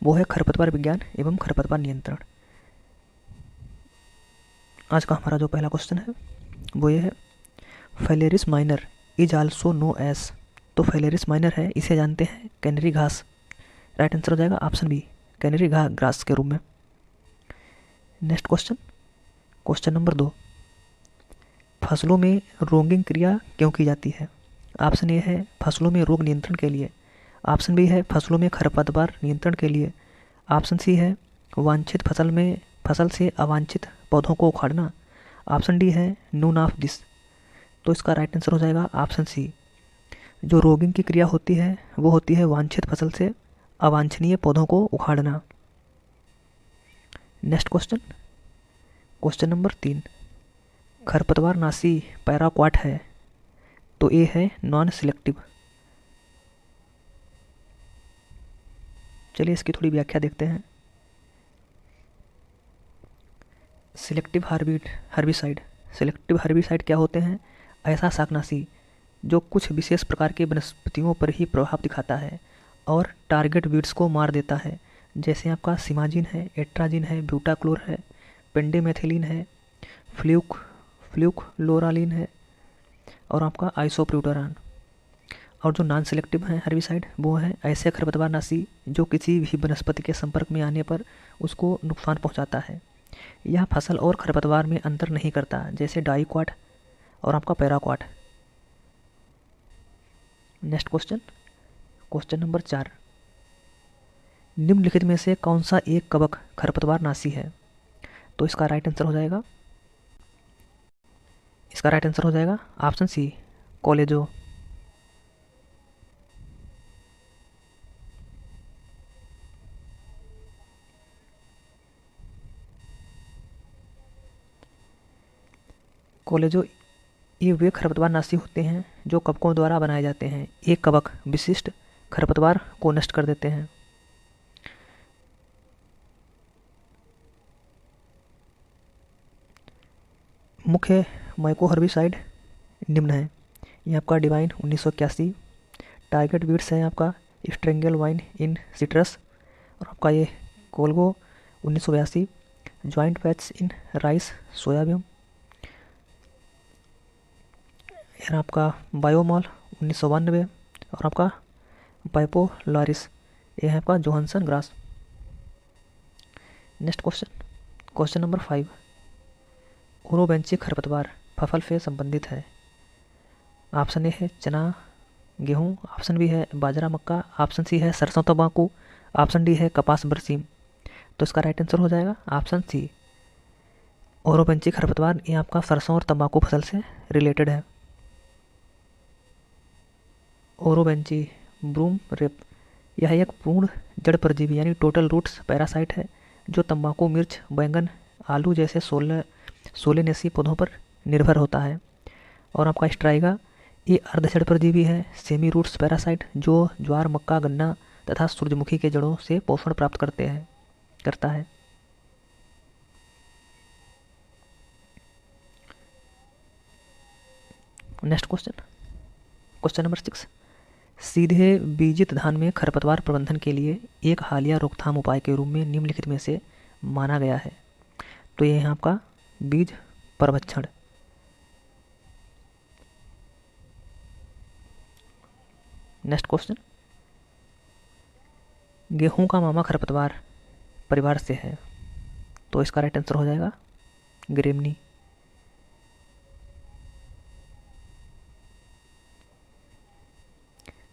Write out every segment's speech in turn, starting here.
वो है खरपतवार विज्ञान एवं खरपतवार नियंत्रण। आज का हमारा जो पहला क्वेश्चन है वो ये है, phalaris minor is also know as. तो फेलेरिस माइनर है, इसे जानते हैं कैनरी घास। राइट आंसर हो जाएगा ऑप्शन बी, कैनरी घास के रूप में। नेक्स्ट क्वेश्चन, क्वेश्चन नंबर 2, फसलों में रोगिंग क्रिया क्यों की जाती है? ऑप्शन ए है फसलों में रोग नियंत्रण के लिए, ऑप्शन बी है फसलों में खरपतवार नियंत्रण के लिए, ऑप्शन सी है वांछित फसल से अवांछित पौधों को उखाड़ना, ऑप्शन डी है नून ऑफ दिस। तो इसका राइट आंसर हो जाएगा ऑप्शन सी। जो रोगिंग की क्रिया होती है वो होती है वांछित फसल से अवांछनीय पौधों को उखाड़ना। नेक्स्ट क्वेश्चन, क्वेश्चन नंबर 3, खरपतवार नाशी पैराक्वाट है, तो ए है नॉन सिलेक्टिव। चलिए इसकी थोड़ी व्याख्या देखते हैं। सिलेक्टिव हर्बिसाइड, सिलेक्टिव हर्बिसाइड क्या होते हैं? ऐसा शाकनाशी जो कुछ विशेष प्रकार के वनस्पतियों पर ही प्रभाव दिखाता है और टारगेट वीड्स को मार देता है, जैसे आपका सिमाजिन है, एट्राजिन है, ब्यूटाक्लोर है, पेंडेमेथिलीन है, फ्ल्यूकलोरालिन है और आपका आइसोप्यूटारान। और जो नॉन सिलेक्टिव है हर्बिसाइड वो है ऐसे खरपतवार नाशी जो किसी भी वनस्पति के संपर्क में आने पर उसको नुकसान पहुंचाता है। यह फसल और खरपतवार में अंतर नहीं करता, जैसे डाइक्वाट और आपका paraquat. Next question, question number 4, निम्नलिखित में से कौन सा एक कवक खरपतवार नाशी है? तो इसका राइट आंसर हो जाएगा ऑप्शन सी, कोलेजो। कोलेजो ये वे खरपतवार नाशी होते हैं जो कवकों द्वारा बनाए जाते हैं। एक कवक विशिष्ट खरपतवार को नष्ट कर देते हैं। मुख्य माइकोहर्बिसाइड निम्न है। ये आपका डिवाइन 1981, टारगेट वीड्स है आपका स्ट्रेंगल वाइन इन सिट्रस और आपका ये कोलगो 1982, joint patch in rice soybean, यार आपका बायोमॉल 1992 और आपका पाइपोलारिस ये है आपका Johansson grass. Next question, question number 5, ओरोबेंची खरपतवार फसल से संबंधित है। ऑप्शन ए है चना गेहूँ, ऑप्शन बी है बाजरा मक्का, ऑप्शन सी है सरसों तंबाकू, ऑप्शन डी है कपास बरसीम। तो इसका राइट आंसर हो जाएगा ऑप्शन सी, ओरोबेंची खरपतवार ये आपका सरसों और तंबाकू फसल से रिलेटेड है। ओरोबेंची ब्रूम रेप यह एक पूर्ण जड़ परजीवी यानी टोटल रूट्स पैरासाइट है जो तंबाकू, मिर्च, बैंगन, आलू जैसे सोलेनेसी पौधों पर निर्भर होता है। और आपका स्ट्राइगा ये अर्धजड़ परजीवी है, सेमी रूट्स पैरासाइट जो ज्वार, मक्का, गन्ना तथा सूरजमुखी के जड़ों से पोषण प्राप्त करता है। नेक्स्ट क्वेश्चन, क्वेश्चन नंबर 6, सीधे बीजित धान में खरपतवार प्रबंधन के लिए एक हालिया रोकथाम उपाय के रूप में निम्नलिखित में से माना गया है। तो ये है आपका बीज परभक्षण। नेक्स्ट क्वेश्चन, गेहूं का मामा खरपतवार परिवार से है, तो इसका राइट आंसर हो जाएगा ग्रेमनी।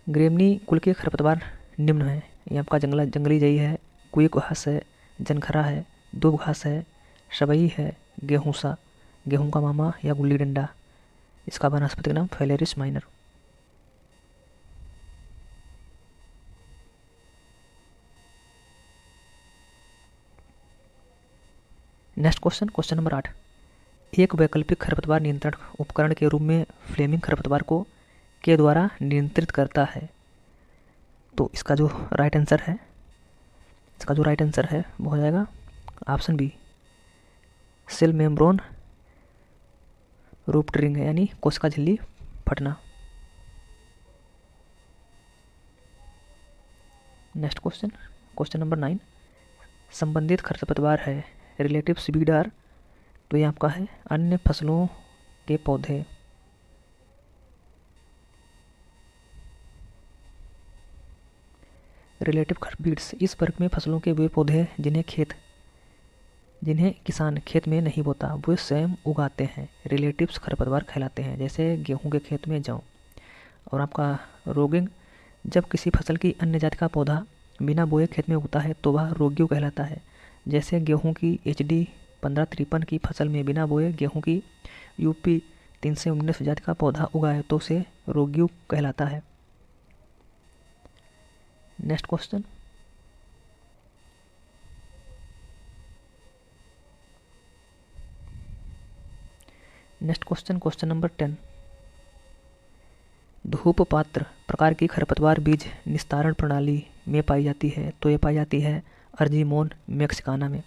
ग्रेमनी कुल के खरपतवार निम्न है। ये आपका जंगली जई है, कुइक घास है, जनखरा है, दूब घास है, सबई है, गेहूंसा, गेहूं का मामा या गुल्ली डंडा। इसका वनस्पतिक नाम phalaris minor. Next question, question number 8, एक वैकल्पिक खरपतवार नियंत्रण उपकरण के रूप में फ्लेमिंग खरपतवार को के द्वारा नियंत्रित करता है। तो इसका जो राइट आंसर है वो हो जाएगा ऑप्शन बी, सेल मेम्ब्रेन रूपटरिंग यानी कोशिका झिल्ली फटना। नेक्स्ट क्वेश्चन, क्वेश्चन नंबर 9, संबंधित खरपतवार है रिलेटिव सीड आर, तो ये आपका है अन्य फसलों के पौधे। रिलेटिव खरबीड्स इस वर्ग में फसलों के वे पौधे जिन्हें किसान खेत में नहीं बोता, वे स्वयं उगाते हैं, रिलेटिव्स खरपतवार कहलाते हैं। जैसे गेहूं के खेत में जौ। और आपका रोगिंग, जब किसी फसल की अन्य जाति का पौधा बिना बोए खेत में उगता है तो वह रोग्यू कहलाता है। जैसे गेहूं की HD 1553 की फसल में बिना बोए गेहूं की UP 319 जाति का पौधा उगाए तो उसे रोग्यू कहलाता है। नेक्स्ट क्वेश्चन, क्वेश्चन नंबर 10, धूप पात्र प्रकार की खरपतवार बीज निस्तारण प्रणाली में पाई जाती है, तो ये पाई जाती है अर्जीमोन मैक्सिकाना में।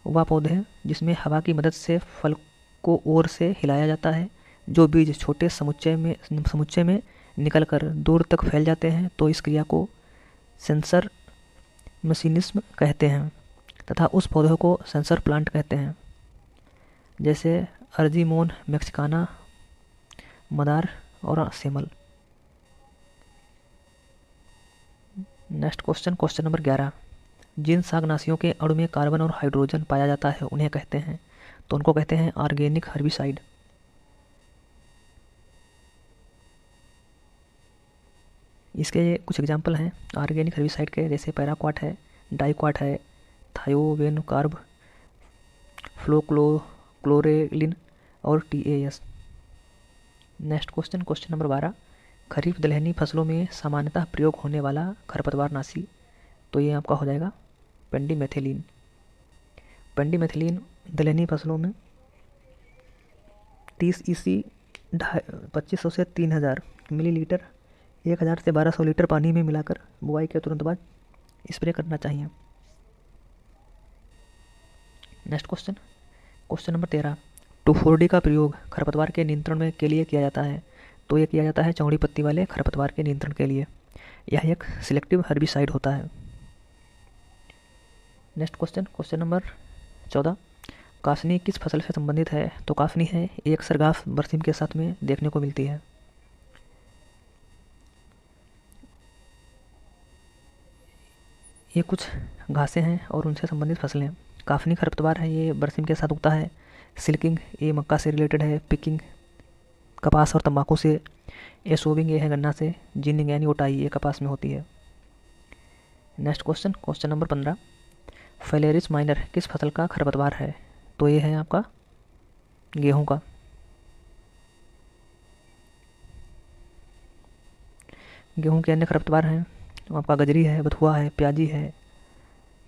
वह पौधे हैं जिसमें हवा की मदद से फल को ओर से हिलाया जाता है, जो बीज छोटे समुच्चय में निकलकर दूर तक फैल जाते हैं, तो इस क्रिया को सेंसर मशीनिज्म कहते हैं तथा उस पौधे को सेंसर प्लांट कहते हैं। जैसे अर्जीमोन मैक्सिकाना, मदार और सेमल। नेक्स्ट क्वेश्चन नंबर 11, जिन शाकनाशियों के अणु में कार्बन और हाइड्रोजन पाया जाता है उन्हें कहते हैं, तो उनको कहते हैं ऑर्गेनिक हर्बिसाइड। इसके कुछ एग्जाम्पल हैं ऑर्गेनिक हर्बिसाइड के, जैसे पैराक्वाट है, डाइक्वाट है, थायोवेनोकार्ब, फ्लोक्लोरेलिन और TAS। नेक्स्ट क्वेश्चन नंबर 12, खरीफ दलहनी फसलों में सामान्यतः प्रयोग होने वाला खरपतवार नाशी, तो ये आपका हो जाएगा पेंडीमेथिलीन। दलहनी फसलों में 30 EC 2500 से 3000 मिलीलीटर 1000 से 1200 लीटर पानी में मिलाकर बुआई के तुरंत बाद स्प्रे करना चाहिए। नेक्स्ट क्वेश्चन नंबर 13, 2,4-D का प्रयोग खरपतवार के नियंत्रण के लिए किया जाता है, तो ये किया जाता है चौड़ी पत्ती वाले खरपतवार के नियंत्रण के लिए। यह एक सिलेक्टिव हर्बिसाइड होता है। नेक्स्ट क्वेश्चन नंबर 14, कासनी किस फसल से संबंधित है, तो कासनी है ये अक्सर घास बरसीम के साथ में देखने को मिलती है। ये कुछ घासें हैं और उनसे संबंधित फसलें। काफनी खरपतवार है, ये बरसीम के साथ उगता है। सिल्किंग, ये मक्का से रिलेटेड है। पिकिंग, कपास और तंबाकू से। एसोविंग, ये है गन्ना से। जिनिंग यानी ओटाई, ये कपास में होती है। Next question number 15, Phalaris minor किस फसल का खरपतवार है, तो ये है आपका गेहूं का। गेहूं के अन्य खरपतवार हैं आपका गजरी है, बथुआ है, प्याजी है,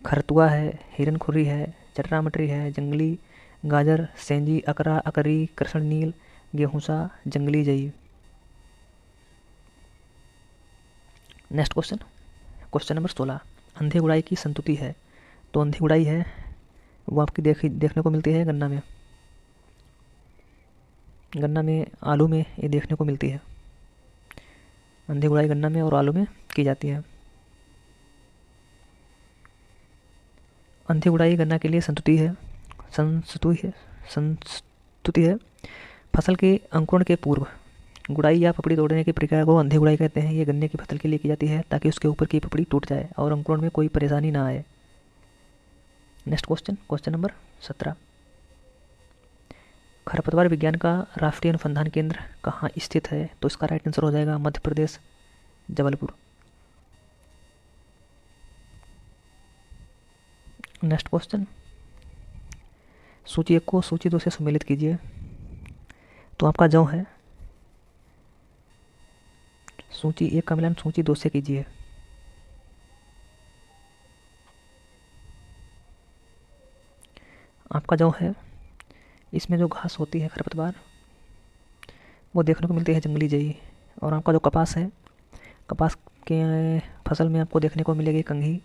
खरतुआ है, हिरनखुरी है, चटरा मटरी है, जंगली गाजर, सेंजी, अकरा, अकरी, कृष्ण नील, गेहूंसा, जंगली जई। नेक्स्ट क्वेश्चन नंबर 16, अंधे गुड़ाई की संतुति है, तो अंधी गुड़ाई है वो आपकी देखने को मिलती है गन्ना में, आलू में ये देखने को मिलती है। अंधी गुड़ाई गन्ना में और आलू में की जाती है। अंधी गुड़ाई गन्ना के लिए संस्तुति है। फसल के अंकुरण के पूर्व गुड़ाई या पपड़ी तोड़ने की प्रक्रिया को अंधी गुड़ाई कहते हैं। ये गन्ने की फसल के लिए की जाती है ताकि उसके ऊपर की पपड़ी टूट जाए और अंकुरण में कोई परेशानी ना आए। नेक्स्ट क्वेश्चन नंबर 17, खरपतवार विज्ञान का राष्ट्रीय अनुसंधान केंद्र कहाँ स्थित है, तो इसका राइट आंसर हो जाएगा मध्य प्रदेश, जबलपुर। नेक्स्ट क्वेश्चन, सूची 1 को सूची 2 से सम्मिलित कीजिए। तो आपका जौ है, सूची 1 का मिलान सूची 2 से कीजिए। आपका जौ है, इसमें जो घास होती है खरपतवार वो देखने को मिलती है जंगली जई। और आपका जो कपास है, कपास के फसल में आपको देखने को मिलेगी कंघी।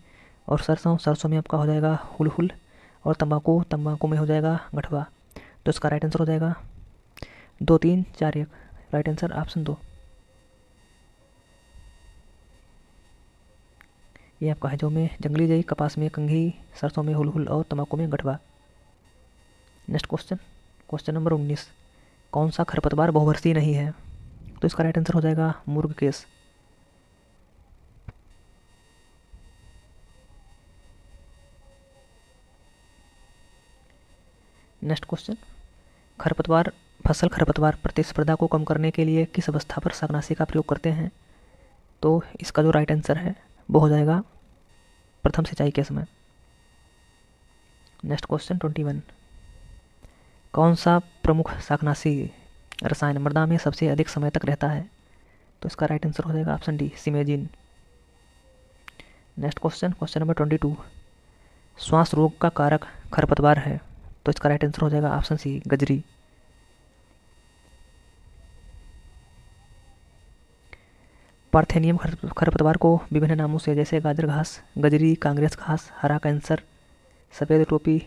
और सरसों में आपका हो जाएगा हुलहुल। और तंबाकू में हो जाएगा गठवा। तो इसका राइट आंसर हो जाएगा 2, 3, 4, 1। Right answer option 2। ये आपका है जो में जंगली जई, कपास में कंघी, सरसों में हुलहुल और तंबाकू में गठवा। नेक्स्ट क्वेश्चन, क्वेश्चन नंबर 19, कौन सा खरपतवार बहुवर्षीय नहीं है? तो इसका राइट आंसर हो जाएगा मुर्गकेस। नेक्स्ट क्वेश्चन, खरपतवार फसल खरपतवार प्रतिस्पर्धा को कम करने के लिए किस अवस्था पर शाकनाशी का प्रयोग करते हैं? तो इसका जो राइट आंसर है वो हो जाएगा प्रथम सिंचाई के समय। नेक्स्ट क्वेश्चन 21, कौन सा प्रमुख शाकनाशी रसायन मृदा में सबसे अधिक समय तक रहता है? तो इसका राइट आंसर हो जाएगा option D, simazine. Next question, question number 22, श्वास रोग का कारक खरपतवार है। तो इसका राइट आंसर हो जाएगा ऑप्शन सी, गजरी। पार्थेनियम खरपतवार को विभिन्न नामों से जैसे गाजर घास, गजरी, कांग्रेस घास, हरा कैंसर, सफ़ेद टोपी,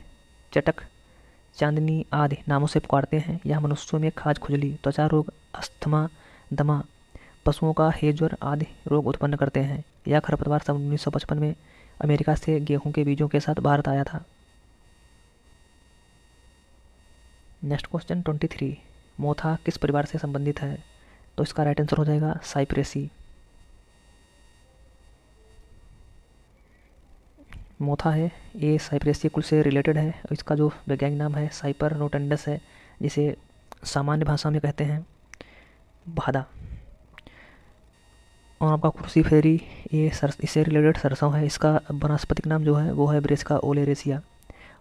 चटक, चांदनी आदि नामों से पुकारते हैं। यह मनुष्यों में खाज, खुजली, त्वचा रोग, अस्थमा, दमा, पशुओं का हेज्वर आदि रोग उत्पन्न करते हैं। यह खरपतवार सन 1955 में अमेरिका से गेहूं के बीजों के साथ भारत आया था। नेक्स्ट क्वेश्चन 23, मोथा किस परिवार से संबंधित है? तो इसका राइट आंसर हो जाएगा साइप्रेसी। मोथा है ये साइप्रेसी कुल से रिलेटेड है। इसका जो वैज्ञानिक नाम है साइपर नोटेंडस है, जिसे सामान्य भाषा में कहते हैं भादा। और आपका क्रूसीफेरी ये इससे रिलेटेड सरसों है। इसका वनस्पतिक नाम जो है वो है ब्रेसिका ओलेरेसिया।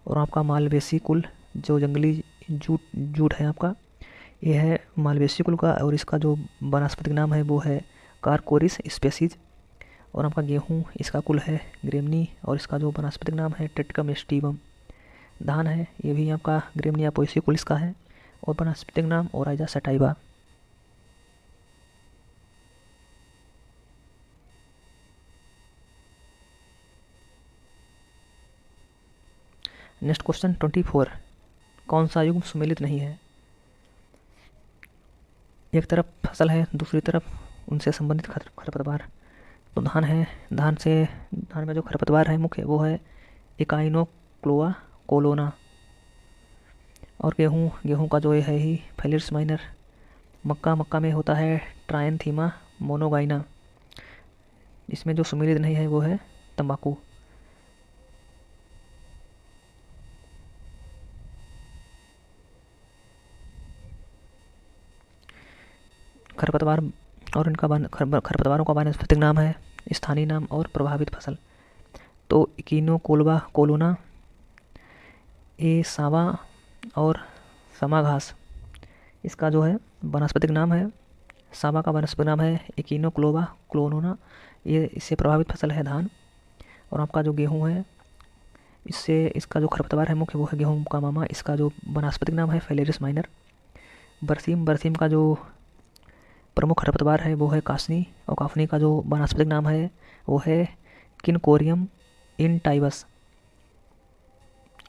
और आपका मालवेसी कुल जो जंगली जूट है आपका, ये है मालवेसी कुल का। और इसका जो वनस्पतिक नाम है वो है कारकोरिस स्पेसीज। और आपका गेहूँ इसका कुल है ग्रेमनी। और इसका जो वनस्पतिक नाम है टेट्रिकम एस्टिवम। धान है ये भी आपका ग्रेमनिया पोएसी कुल इसका है। और वनस्पतिक नाम ओराइजा सटाइवा। नेक्स्ट क्वेश्चन 24, कौन सा युग्म सुमेलित नहीं है? एक तरफ फसल है, दूसरी तरफ उनसे संबंधित खरपतवार। तो धान है, धान में जो खरपतवार है मुख्य वो है इकाइनोक्लोआ कोलोना। और गेहूँ का जो ये है ही फेलियर्स माइनर। मक्का में होता है ट्रायंथीमा मोनोगाइना। इसमें जो सुमेलित नहीं है वो है तंबाकू। खरपतवार और इनका खरपतवारों का वानस्पतिक नाम है, स्थानीय नाम और प्रभावित फसल। तो इकिनोकोल्वा कोलोना, ए सावा और समा घास, इसका जो है वनस्पतिक नाम है। सावा का वनस्पतिक नाम है इकिनोक्लोवा क्लोनोना। ये इससे प्रभावित फसल है धान। और आपका जो गेहूँ है इसका जो खरपतवार है मुख्य वो है गेहूँ का मामा। इसका जो वनस्पतिक नाम है फेलेरिस माइनर। बरसीम का जो प्रमुख खरपतवार है वो है कासनी। और काफनी का जो वनस्पतिक नाम है वो है किनकोरियम इनटाइबस।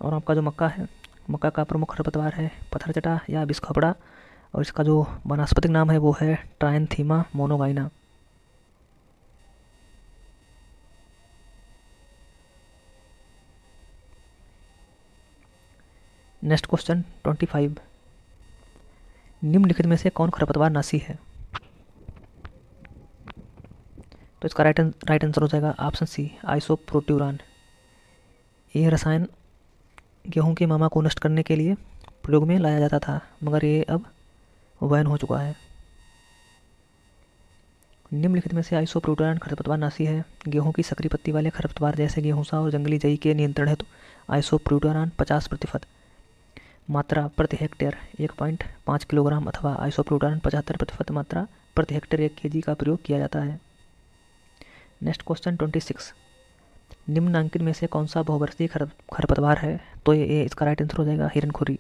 और आपका जो मक्का है, मक्का का प्रमुख खरपतवार है पत्थरचटा या बिस्खोपड़ा। और इसका जो वनस्पतिक नाम है वो है ट्रायंथीमा मोनोगाइना। नेक्स्ट क्वेश्चन 25, निम्नलिखित में से कौन खरपतवार नाशी है? तो इसका राइट आंसर हो जाएगा ऑप्शन सी, आइसोप्रोट्यूरान। ये रसायन गेहूं के मामा को नष्ट करने के लिए प्रयोग में लाया जाता था, मगर ये अब बैन हो चुका है। निम्नलिखित में से आइसोप्रोट्यूरान खरपतवार नाशी है। गेहूं की सकरी पत्ती वाले खरपतवार जैसे गेहूंसा और जंगली जई के नियंत्रण हेतु आइसोप्रोट्यूरान 50% मात्रा प्रति हेक्टेयर 1.5 किलोग्राम अथवा आइसोप्रोट्यूरान 75% मात्रा प्रति हेक्टेयर 1 kg का प्रयोग किया जाता है। नेक्स्ट क्वेश्चन 26, निम्नांकित में से कौन सा बहुवर्षीय खरपतवार है? तो ये इसका राइट आंसर हो जाएगा हिरनखुरी।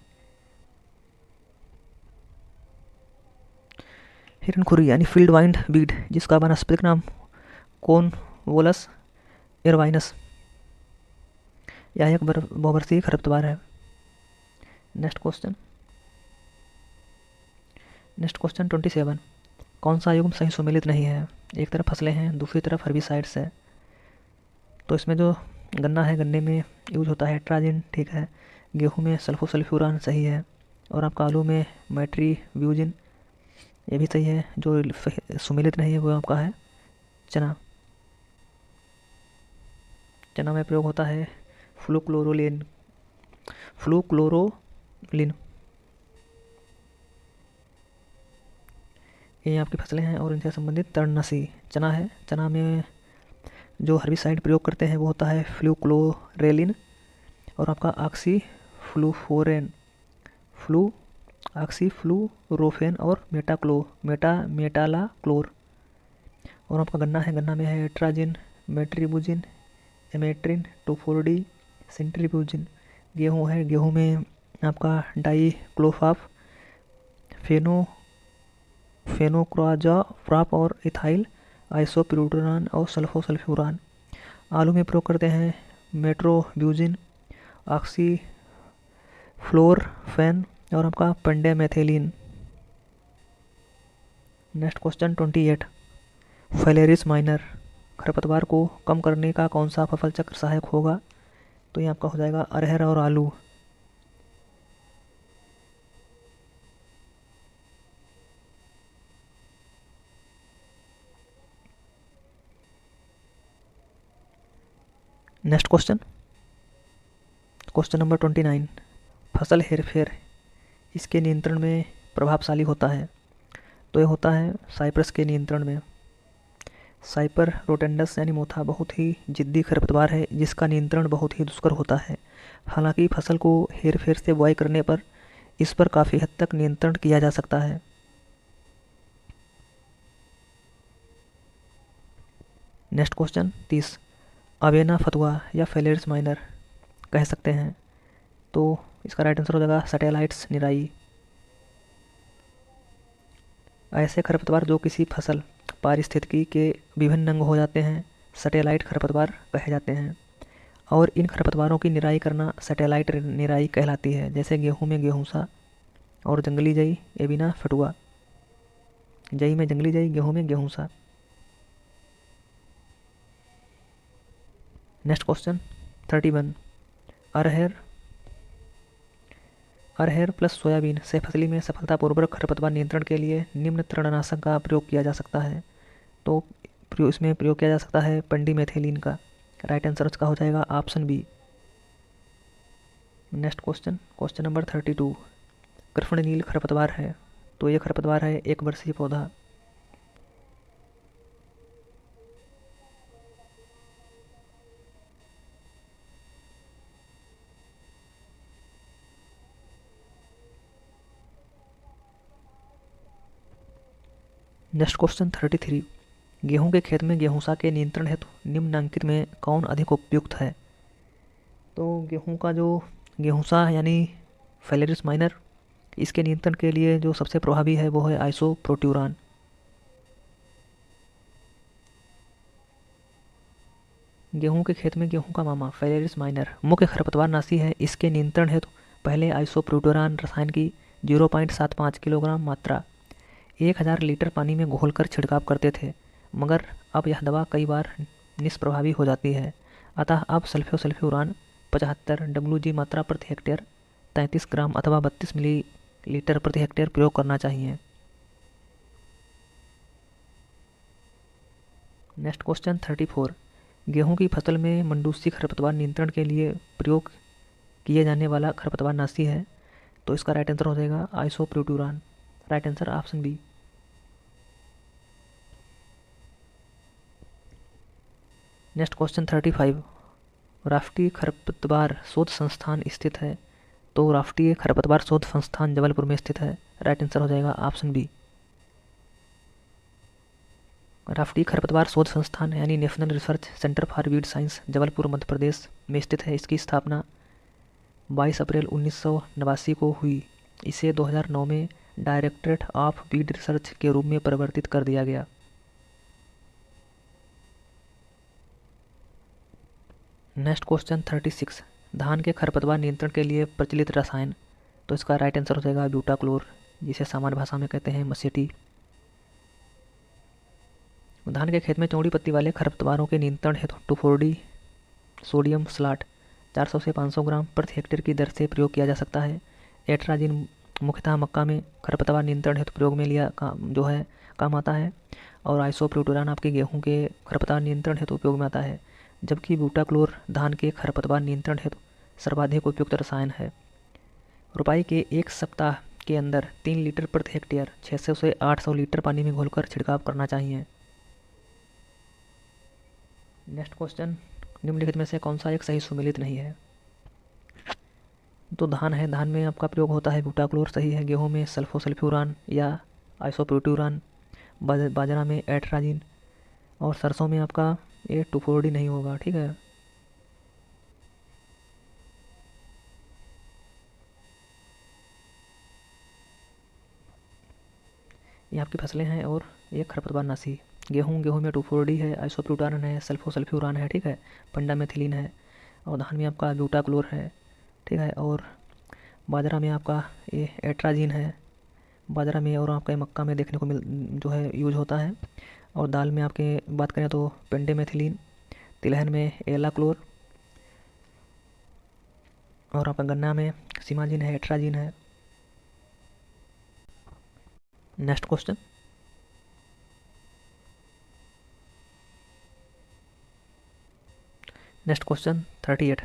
हिरनखुरी यानी फील्ड वाइंड वीड, जिसका वनस्पतिक नाम कोनवोलस एरवाइनस, यह एक बहुवर्षीय खरपतवार है। नेक्स्ट क्वेश्चन नेक्स्ट क्वेश्चन 27, कौन सा युग्म सही सुमेलित नहीं है? एक तरफ फसलें हैं, दूसरी तरफ हर्बिसाइड्स है। तो इसमें जो गन्ना है, गन्ने में यूज होता है ट्राजिन, ठीक है। गेहूं में सल्फोसल्फ्यूरान सही है। और आपका आलू में मैट्री ब्यूजिन, ये भी सही है। जो सुमेलित नहीं है वो आपका है चना। चना में प्रयोग होता है फ्लूक्लोरोलिन। ये आपकी फसलें हैं और इनसे संबंधित तृणनसी चना है। चना में जो हर्बिसाइड प्रयोग करते हैं वो होता है फ्लूक्लोरेलिन और आपका ऑक्सीफ्लूरोफेन और मेटालाक्लोर। और आपका गन्ना है, गन्ना में है ट्राजिन, मेट्रीब्यूजिन, एमेट्रिन, टोफोर्डी, सेंट्रीब्यूजिन। गेहूँ है, गेहूँ में आपका डाइक्लोफाफ, फेनोक्राजाफ्राप और इथाइल आइसोप्यूटरान और सल्फोसल्फ्यूरान। आलू में प्रयोग करते हैं मेट्रोब्यूजिन, ऑक्सीफ्लोरफेन और आपका पेंडेमेथिलीन। नेक्स्ट क्वेश्चन 28, फेलेरिस माइनर खरपतवार को कम करने का कौन सा फसल चक्र सहायक होगा? तो ये आपका हो जाएगा अरहर और आलू। नेक्स्ट क्वेश्चन नंबर 29, फसल हेरफेर इसके नियंत्रण में प्रभावशाली होता है? तो ये होता है साइप्रस के नियंत्रण में। साइपर रोटेंडस यानी मोथा बहुत ही जिद्दी खरपतवार है जिसका नियंत्रण बहुत ही दुष्कर होता है। हालांकि फसल को हेरफेर से बुआई करने पर इस पर काफ़ी हद तक नियंत्रण किया जा सकता है। नेक्स्ट क्वेश्चन 30, अवेना फतुआ या फेलेरिस माइनर कह सकते हैं? तो इसका राइट आंसर हो जाएगा सैटेलाइट्स निराई। ऐसे खरपतवार जो किसी फसल पारिस्थितिकी के विभिन्न अंग हो जाते हैं सैटेलाइट खरपतवार कहे जाते हैं। और इन खरपतवारों की निराई करना सैटेलाइट निराई कहलाती है। जैसे गेहूं में गेहूंसा और जंगली जई एविना फटुआ। जई में जंगली जई, गेहूं में गेहूंसा। नेक्स्ट क्वेश्चन 31, अरहर प्लस सोयाबीन से फसली में सफलतापूर्वक खरपतवार नियंत्रण के लिए निम्न तृणनाशक का प्रयोग किया जा सकता है? तो इसमें प्रयोग किया जा सकता है पेंडिमेथिलीन का। राइट आंसर इसका हो जाएगा option B. Next question number 32, कृष्णनील खरपतवार है। तो ये खरपतवार है एक वर्षीय पौधा। नेक्स्ट क्वेश्चन 33, गेहूं के खेत में गेहूंसा के नियंत्रण हेतु निम्नलिखित में कौन अधिक उपयुक्त है? तो गेहूं का जो गेहूंसा यानी फेलेरिस माइनर, इसके नियंत्रण के लिए जो सबसे प्रभावी है वो है आइसोप्रोट्यूरान। गेहूं के खेत में गेहूं का मामा फेलेरिस माइनर मुख्य खरपतवार नाशी है। इसके नियंत्रण हेतु पहले आइसोप्रोट्यूरान रसायन की 0.75 किलोग्राम मात्रा 1000 लीटर पानी में घोलकर छिड़काव करते थे, मगर अब यह दवा कई बार निष्प्रभावी हो जाती है। अतः अब सल्फोसल्फ्यूरान 75 WG मात्रा प्रति हेक्टेयर 33 ग्राम अथवा 32 मिलीलीटर प्रति हेक्टेयर प्रयोग करना चाहिए। नेक्स्ट क्वेश्चन 34, गेहूं की फसल में मंडूसी खरपतवार नियंत्रण के लिए प्रयोग किए जाने वाला खरपतवार नाशी है। तो इसका राइट आंसर हो जाएगा isoproturon. Right answer option B. Next question 35, राष्ट्रीय खरपतवार शोध संस्थान स्थित है? तो राष्ट्रीय खरपतवार शोध संस्थान जबलपुर में स्थित है। राइट आंसर हो जाएगा ऑप्शन बी। राष्ट्रीय खरपतवार शोध संस्थान यानी national research centre for weed science Jabalpur Madhya Pradesh में स्थित है। इसकी स्थापना 22 अप्रैल 1989 को हुई। इसे 2009 में डायरेक्टरेट ऑफ वीड रिसर्च के रूप में परिवर्तित कर दिया गया। नेक्स्ट क्वेश्चन 36, धान के खरपतवार नियंत्रण के लिए प्रचलित रसायन? तो इसका राइट आंसर हो जाएगा ब्यूटाक्लोर। जिसे सामान्य भाषा में कहते हैं मसेटी। धान के खेत में चौड़ी पत्ती वाले खरपतवारों के नियंत्रण हेतु 2,4-D सोडियम स्लाट 400 से 500 ग्राम प्रति हेक्टेयर की दर से प्रयोग किया जा सकता है। एट्राजिन मुख्यतः मक्का में खरपतवार नियंत्रण हेतु प्रयोग में लिया काम आता है, और आइसोप्रोटुरान आपके गेहूं के खरपतवार नियंत्रण हेतु उपयोग में आता है, जबकि ब्यूटाक्लोर धान के खरपतवार नियंत्रण हेतु सर्वाधिक उपयुक्त रसायन है। रोपाई के एक सप्ताह के अंदर 3 लीटर प्रति हेक्टेयर 600 से 800 लीटर पानी में घोलकर छिड़काव करना चाहिए। नेक्स्ट क्वेश्चन, निम्नलिखित में से कौन सा एक सही सुमेलित नहीं है? तो धान है, धान में आपका प्रयोग होता है ब्यूटाक्लोर, सही है। गेहूं में सल्फोसल्फ्यूरान या आइसोप्रोट्यूरान, बाजरा में एट्राजिन, और सरसों में आपका ये 2,4-D नहीं होगा, ठीक है। ये आपकी फसलें हैं और ये खरपतवार नाशी। गेहूं में 2,4-D है, आइसोप्रोट्यूरान है, सल्फोसल्फ्यूरान है, ठीक है, पेंडामेथिलीन है, और धान में आपका ब्यूटाक्लोर है, ठीक है, और बाजरा में आपका ये एट्राजिन है, बाजरा में, और आपका मक्का में देखने को जो है यूज होता है। और दाल में आपके बात करें तो पेंडेमेथिलीन, तिलहन में एलाक्लोर, और आपका गन्ना में सिमाजिन है, एट्राजिन है। नेक्स्ट क्वेश्चन, नेक्स्ट क्वेश्चन 38,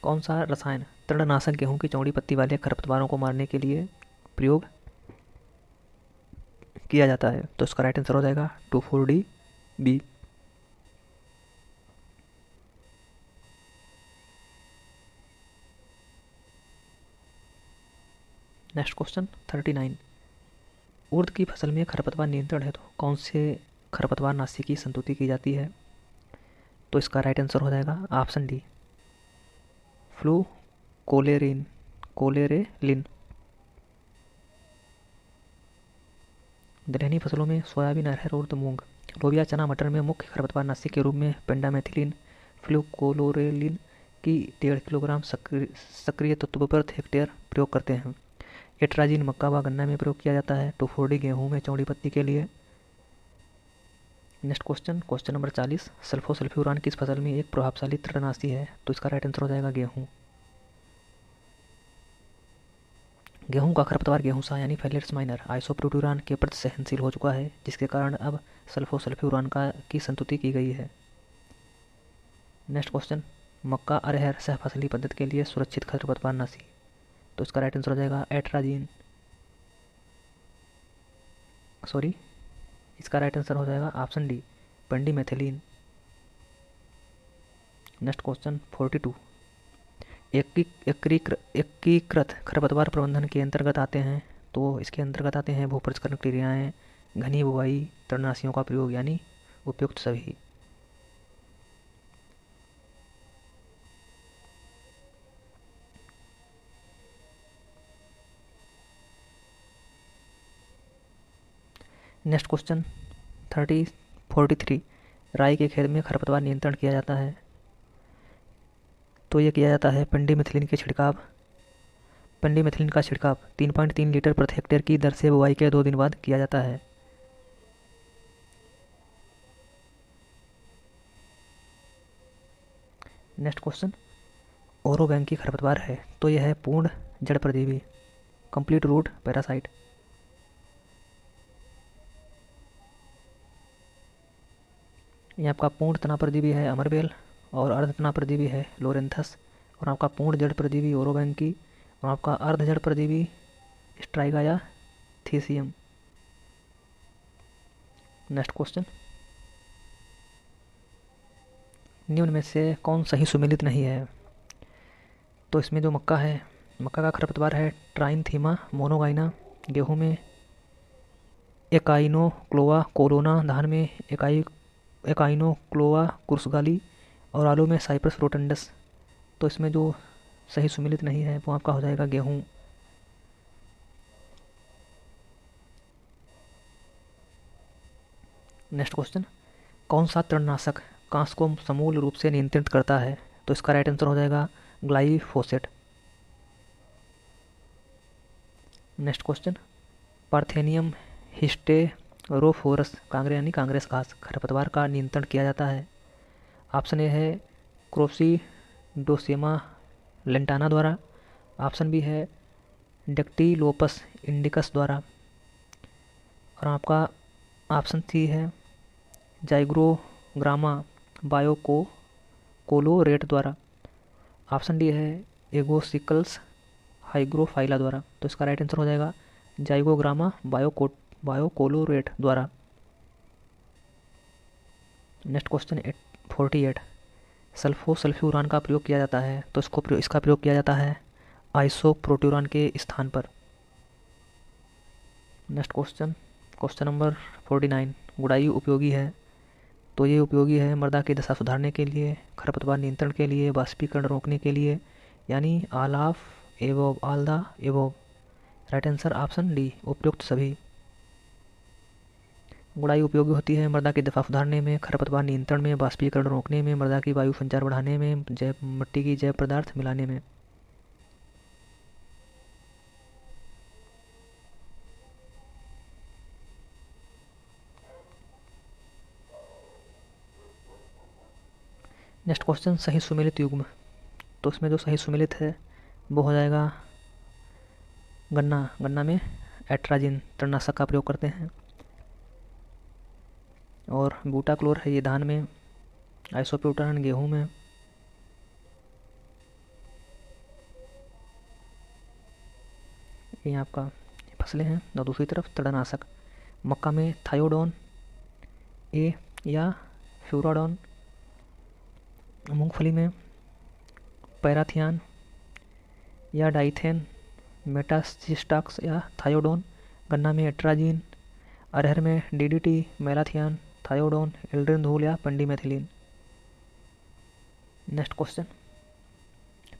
कौन सा रसायन तृणनाशक गेहूं की चौड़ी पत्ती वाले खरपतवारों को मारने के लिए प्रयोग किया जाता है? तो इसका राइट आंसर हो जाएगा 2,4-D बी। नेक्स्ट क्वेश्चन 39, उर्द की फसल में खरपतवार नियंत्रण है तो कौन से खरपतवार नाशी की संतुति की जाती है? तो इसका राइट आंसर हो जाएगा ऑप्शन डी, फ्लूकोलेरिन कोलेरेलिन। दलहनी फसलों में सोयाबीन, अरहर, उर्द, मूंग, लोबिया, चना, मटर में मुख्य खरपतवार नाशी के रूप में पेंडामेथिलीन फ्लूकोलोरेलिन की 1.5 किलोग्राम सक्रिय तत्व प्रति हेक्टेयर प्रयोग करते हैं। एट्राजिन मक्का व गन्ना में प्रयोग किया जाता है। 2,4-D गेहूं में चौड़ी पत्ती के लिए। Next question, question number 40, sulfosulfuron किस फसल में एक प्रभावशाली तृणनाशी है? तो इसका राइट आंसर हो जाएगा गेहूं। गेहूं का खरपतवार गेहूंसा यानी फेलियर्स माइनर आइसोप्रोट्यूरान के प्रति सहनशील हो चुका है, जिसके कारण अब सल्फोसल्फ्यूरान की संतुति की गई है। नेक्स्ट क्वेश्चन, मक्का अरहर सहफसली पद्धति के लिए सुरक्षित खरपतवार नाशी। तो इसका राइट आंसर हो जाएगा एट्राजिन, सॉरी, इसका राइट आंसर हो जाएगा ऑप्शन डी, पेंडिमेथिलीन। नेक्स्ट क्वेश्चन 42, एकीकृत खरपतवार प्रबंधन के अंतर्गत आते हैं, तो इसके अंतर्गत आते हैं भू प्रसंस्करण क्रियाएं, घनी बुवाई, तृणनाशियों का प्रयोग, यानी उपयुक्त सभी। नेक्स्ट क्वेश्चन 43, राई के खेत में खरपतवार नियंत्रण किया जाता है, तो ये किया जाता है पेंडिमेथिलीन का छिड़काव 3.3 लीटर प्रति हेक्टेयर की दर से बुवाई के 2 दिन बाद किया जाता है। नेक्स्ट क्वेश्चन, ओरोबैंक की खरपतवार है, तो यह है पूर्ण जड़ परजीवी, कंप्लीट रूट पैरासाइट। ये आपका पूर्ण तना परजीवी है अमरबेल, और अर्ध तना परजीवी है लोरेंथस, और आपका पूर्ण जड़ परजीवी ओरोबैंकी, और आपका अर्ध जड़ परजीवी स्ट्राइगा या थीसियम। नेक्स्ट क्वेश्चन, निम्न में से कौन सही सुमेलित नहीं है? तो इसमें जो मक्का है, मक्का का खरपतवार है ट्राइनथीमा मोनोगाइना, गेहूं में एकाइनोक्लोआ कोरोना, धान में एकाइनोक्लोआ कुर्सगाली, और आलू में साइप्रस रोटंडस। तो इसमें जो सही सुमेलित नहीं है वो आपका हो जाएगा गेहूं। नेक्स्ट क्वेश्चन, कौन सा तृणनाशक कांस को समूल रूप से नियंत्रित करता है? तो इसका राइट आंसर हो जाएगा glyphosate. Next question, parthenium hysterophorus कांग्रे यानी कांग्रेस घास खरपतवार का नियंत्रण किया जाता है। ऑप्शन ए है क्रोसीडोसेमा लेंटाना द्वारा। ऑप्शन बी है डेक्टिलोपस इंडिकस द्वारा। और आपका ऑप्शन सी है जाइग्रोग्रामा बायोकोलोरेट द्वारा। ऑप्शन डी है एगोसिकल्स हाइग्रोफाइला द्वारा। तो इसका राइट आंसर हो जाएगा जाइगोग्रामा बायोकोलोरेट द्वारा। नेक्स्ट क्वेश्चन 48 सल्फोसल्फ्यूरान का प्रयोग किया जाता है, तो इसका प्रयोग किया जाता है आइसोप्रोट्यूरान के स्थान पर। नेक्स्ट क्वेश्चन नंबर 49 गुड़ाई उपयोगी है, तो ये उपयोगी है मृदा की दशा सुधारने के लिए, खरपतवार नियंत्रण के लिए, वाष्पीकरण रोकने के लिए, यानी all of above, all the above. Right answer option D उपयुक्त सभी। गुड़ाई उपयोगी होती है मृदा की दफा सुधारने में, खरपतवार नियंत्रण में, वाष्पीकरण रोकने में, मृदा की वायु संचार बढ़ाने में, मिट्टी की जैव पदार्थ मिलाने में। नेक्स्ट क्वेश्चन सही सुमेलित युग्म, तो इसमें जो सही सुमेलित है वो हो जाएगा गन्ना में एट्राजिन तृणनाशक का प्रयोग करते हैं, और बूटाक्लोर है ये धान में, आइसोप्रोट्यूरान गेहूं में, ये आपका फसलें हैं। और दूसरी तरफ तृणनाशक मक्का में थायोडोन ए या फ्यूराडोन, मूंगफली में पैराथियान या डाइथेन मेटासिस्टाक्स या थायोडोन, गन्ना में एट्राजिन, अरहर में डीडीटी, मेलाथियान, थायोडोन, एल्ड्रिन धूल या पेंडिमेथिलीन। नेक्स्ट क्वेश्चन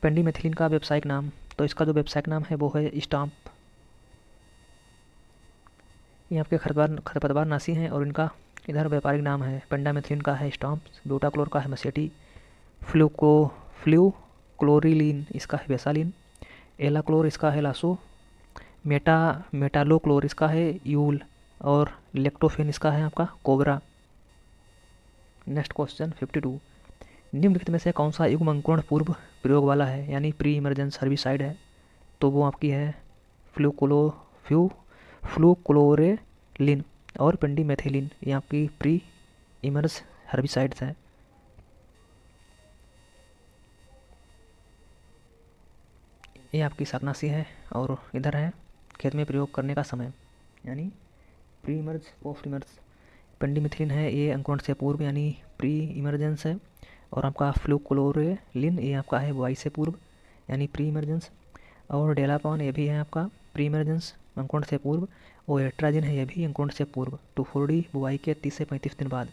पेंडिमेथिलीन का व्यावसायिक नाम, तो इसका जो व्यावसायिक नाम है वो है स्टाम्प। ये आपके खरपतवार नाशी हैं और इनका इधर व्यापारिक नाम है। पेंडामेथिलीन का है स्टाम्प, ब्यूटाक्लोर का है मसेटी, फ्लूक्लोरिलीन इसका है वेसालिन, एलाक्लोर इसका है लासो, मेटालोक्लोर इसका है यूल, और लेक्टोफेन इसका है आपका कोबरा। नेक्स्ट क्वेश्चन 52 निम्नलिखित में से कौन सा युग्म अंकुरण पूर्व प्रयोग वाला है, यानी प्री इमरजेंस हर्बिसाइड है, तो वो आपकी है फ्लूक्लोरेलिन और पेंडिमेथिलीन, ये आपकी प्री इमर्ज हर्बिसाइड्स हैं। ये आपकी शाकनाशी है और इधर है खेत में प्रयोग करने का समय, यानी प्री इमर्ज पोस्ट इमर्ज। पेंडिमेथिलीन है ये अंकुरण से पूर्व यानी प्री इमरजेंस है, और आपका फ्लूक्लोरेलिन ये आपका है बुआई से पूर्व यानी प्री इमरजेंस, और डेलापॉन ये भी है आपका प्री इमरजेंस अंकुरण से पूर्व, और एट्राजिन है ये भी अंकुरण से पूर्व 2,4-D बुआई के 30 से 35 दिन बाद,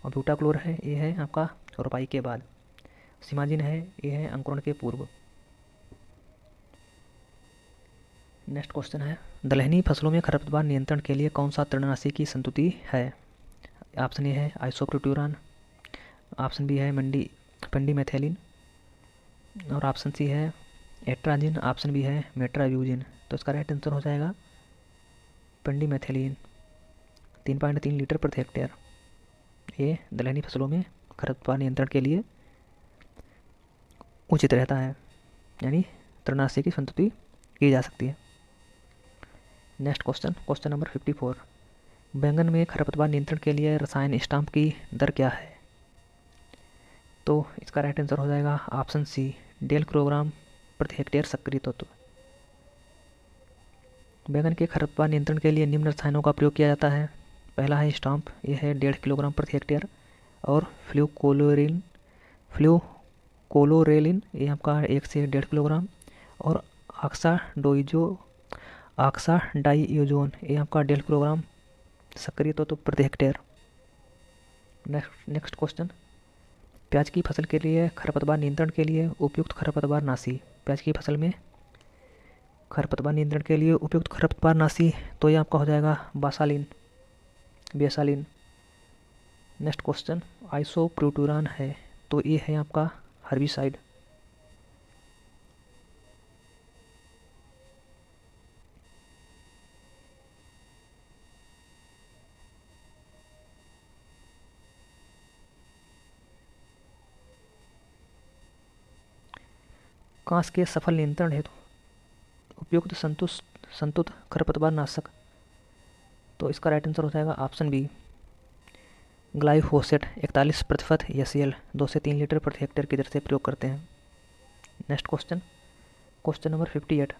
और ब्यूटाक्लोर है ये है आपका रोपाई के बाद, सिमाजिन है ये है अंकुरण के पूर्व। नेक्स्ट क्वेश्चन है दलहनी फसलों में खरपतवार नियंत्रण के लिए कौन सा तृणनाशी की संतुति है। ऑप्शन ए है आइसोप्रोट्यूरान, ऑप्शन बी है पेंडिमेथिलीन, और ऑप्शन सी है एट्राजिन, ऑप्शन बी है मेट्राब्यूजिन। तो इसका राइट आंसर हो जाएगा पेंडिमेथिलीन 3.3 लीटर प्रति हेक्टेयर। ये दलहनी फसलों में खरपतवार नियंत्रण के लिए उचित रहता है, यानी तृणनाशी की संतुति की जा सकती है। नेक्स्ट क्वेश्चन नंबर 54 बैंगन में खरपतवार नियंत्रण के लिए रसायन स्टाम्प की दर क्या है, तो इसका राइट आंसर हो जाएगा ऑप्शन सी 1.5 किलोग्राम प्रति हेक्टेयर सक्रिय तत्व। बैंगन के खरपतवार नियंत्रण के लिए निम्न रसायनों का प्रयोग किया जाता है। पहला है स्टाम्प, यह है 1.5 किलोग्राम प्रति हेक्टेयर, और फ्लूक्लोरेलिन ये आपका 1 से 1.5 किलोग्राम, और ऑक्साडाइओजोन ये आपका 1.5 किलोग्राम सक्रिय तत्व प्रति हेक्टेयर। नेक्स्ट क्वेश्चन प्याज की फसल के लिए खरपतवार नियंत्रण के लिए उपयुक्त खरपतवार नाशी, प्याज की फसल में खरपतवार नियंत्रण के लिए उपयुक्त खरपतवार नाशी, तो ये आपका हो जाएगा बेसालिन। नेक्स्ट क्वेश्चन आइसोप्रोट्यूरान है, तो ये है आपका हर्बिसाइड। कांस के सफल नियंत्रण हेतु उपयुक्त संतुत खरपतवार नाशक, तो इसका राइट आंसर हो जाएगा ऑप्शन बी ग्लाइफोसेट 41% एसीएल 2 से 3 लीटर प्रति हेक्टेयर की दर से प्रयोग करते हैं। नेक्स्ट क्वेश्चन नंबर 58,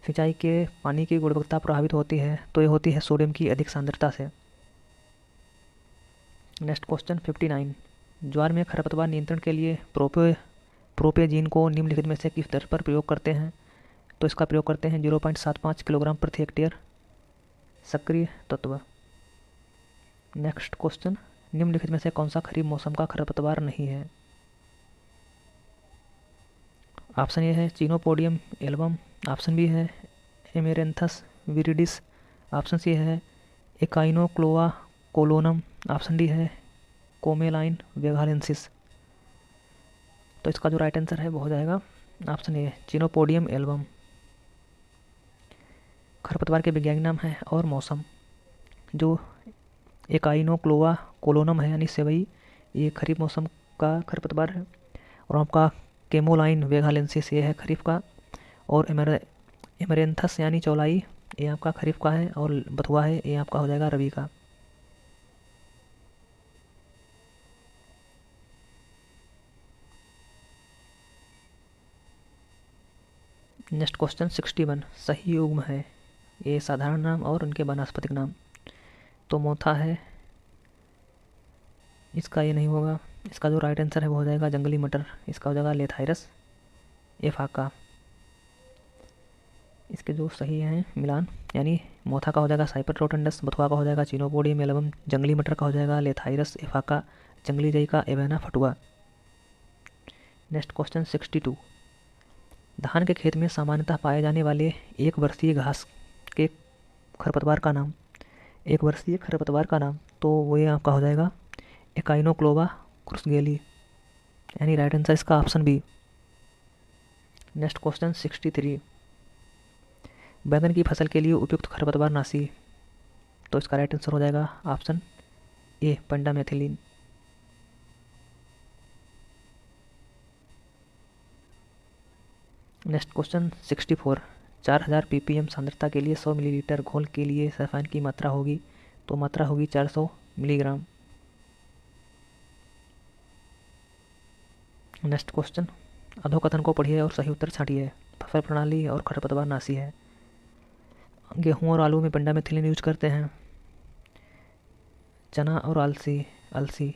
सिंचाई के पानी की गुणवत्ता प्रभावित होती है, तो ये होती है सोडियम की अधिक सांद्रता से। नेक्स्ट क्वेश्चन 59, ज्वार में खरपतवार नियंत्रण के लिए प्रोपेजीन को निम्नलिखित में से किस दर पर प्रयोग करते हैं, तो इसका प्रयोग करते हैं 0.75 किलोग्राम प्रति हेक्टेयर सक्रिय तत्व। नेक्स्ट क्वेश्चन, निम्नलिखित में से कौन सा खरीफ मौसम का खरपतवार नहीं है? ऑप्शन ए है चिनोपोडियम एल्बम, ऑप्शन बी है एमेरेंथस विरिडिस, ऑप्शन सी है एकाइनोक्लोआ कोलोनम, ऑप्शन डी है कोमेलाइन वेगालेंसिस। तो इसका जो राइट आंसर है वो हो जाएगा ऑप्शन ए चिनोपोडियम एल्बम। खरपतवार के वैज्ञानिक नाम है और मौसम, जो एकाइनोक्लोआ कोलोनम है यानी सेवई, ये खरीफ मौसम का खरपतवार है। और आपका केमोलाइन वेगालेंसिस ये है खरीफ का, और एमरेंथस यानी चौलाई ये आपका खरीफ का है, और बथुआ है ये आपका हो जाएगा रबी का। नेक्स्ट क्वेश्चन 61, सही युग्म है, ये साधारण नाम और उनके वानस्पतिक नाम, तो मोथा है, इसका ये नहीं होगा। इसका जो राइट आंसर है वो हो जाएगा जंगली मटर, इसका हो जाएगा लेथाइरस एफाका। इसके जो सही हैं मिलान, यानी मोथा का हो जाएगा साइपर रोटंडस, बथुआ का हो जाएगा चिनोपोडियम एल्बम, जंगली मटर का हो जाएगा लेथाइरस एफाका, जंगली जई का एवेना फटुआ। नेक्स्ट क्वेश्चन 62, धान के खेत में सामान्यतः पाए जाने वाले एक वर्षीय घास के खरपतवार का नाम, एक वर्षीय खरपतवार का नाम, तो वो ये आपका हो जाएगा एकाइनोक्लोवा क्रुसगेली, यानी राइट आंसर इसका ऑप्शन बी। नेक्स्ट क्वेश्चन 63, बैंगन की फसल के लिए उपयुक्त खरपतवार नाशी, तो इसका राइट आंसर हो जाएगा option A pendimethalin. Next question 64, 4000 ppm सांद्रता के लिए 100 मिलीलीटर घोल के लिए सल्फाइन की मात्रा होगी, तो मात्रा होगी 400 मिलीग्राम। नेक्स्ट क्वेश्चन, अधोकथन को पढ़िए और सही उत्तर छांटिए। फसल प्रणाली और खरपतवार नाशी है। गेहूं और आलू में पेंडामेथिलीन यूज करते हैं, चना और अलसी,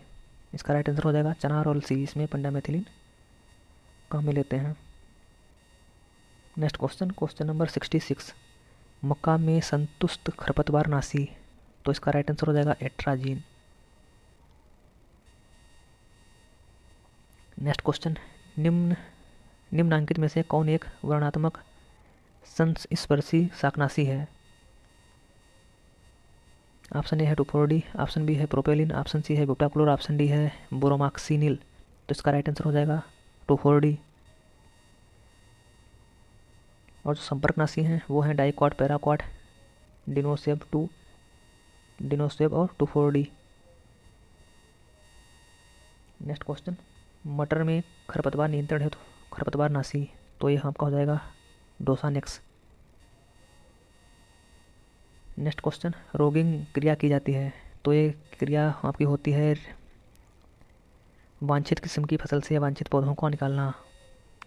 इसका राइट आंसर हो जाएगा चना और अलसी, इसमें पेंडामेथिलीन काम में लेते हैं। नेक्स्ट क्वेश्चन नंबर 66, मक्का में संतुष्ट खरपतवार नाशी, तो इसका राइट आंसर हो जाएगा एट्राजीन। नेक्स्ट क्वेश्चन, निम्नांकित में से कौन एक वर्णात्मक संस्पर्शी शाकनाशी है? ऑप्शन ए है टूफोर्डी, ऑप्शन बी है प्रोपेलिन, ऑप्शन सी है ब्यूटाक्लोर, ऑप्शन डी है बोरोमाक्सिनिल, तो इसका राइट आंसर हो जाएगा टूफोर्डी। और जो संपर्कनाशी हैं वो हैं डाइक्वाट, पैराक्वाट, डिनोसेब और टूफोर्डी। नेक्स्ट क्वेश्चन, मटर में खरपतवार नियंत्रण है तो खरपतवार नाशी, तो ये आपका हो जाएगा डोसानेक्स। नेक्स्ट क्वेश्चन, रोगिंग क्रिया की जाती है, तो ये क्रिया आपकी होती है वांछित किस्म की फसल से वांछित पौधों को निकालना,